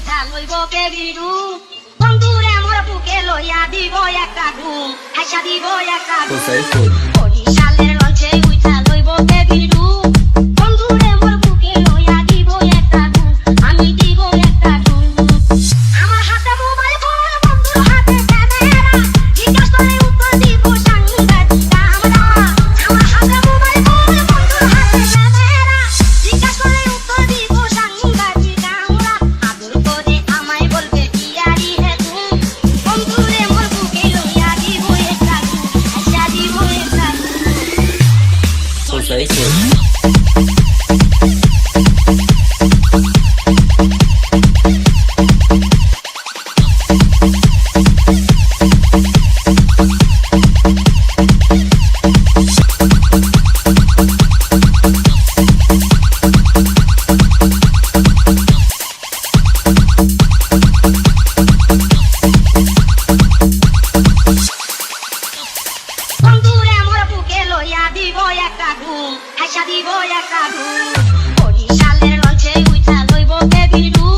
উঠা লইব কে বিরু বন্ধুরে মোর বুকে লইয়া দিব একটা ঘুম হাসা দিব একটা ঘুম বরিশালের লঞ্চে উঠা লইব কে বিরু বন্ধুরে মোর বুকে লইয়া দিব একটা ঘুম আমি দিব একটা ঘুম আমার হাতে মোবাইল ফোন বন্ধুর হাতে ক্যামেরা জিজ্ঞাস করে উত্তর দিব সাংঘাতিক আমরা আমার হাতে মোবাইল ফোন বন্ধুর হাতে ক্যামেরা জিজ্ঞাস করে উত্তর দিব সাংঘাতিক আমরা আদর করে আমায় বলবে ইয়ারি হে তুমি বন্ধুরে মোর বুকে লইয়া দিব একটা ঘুম হাসা দিব একটা বন্ধুরে মোর বুকে লইয়া দিব একটা ঘুম হাসা দিব একটা ঘুম বরিশালের লঞ্চে উঠা লইব কে বিরু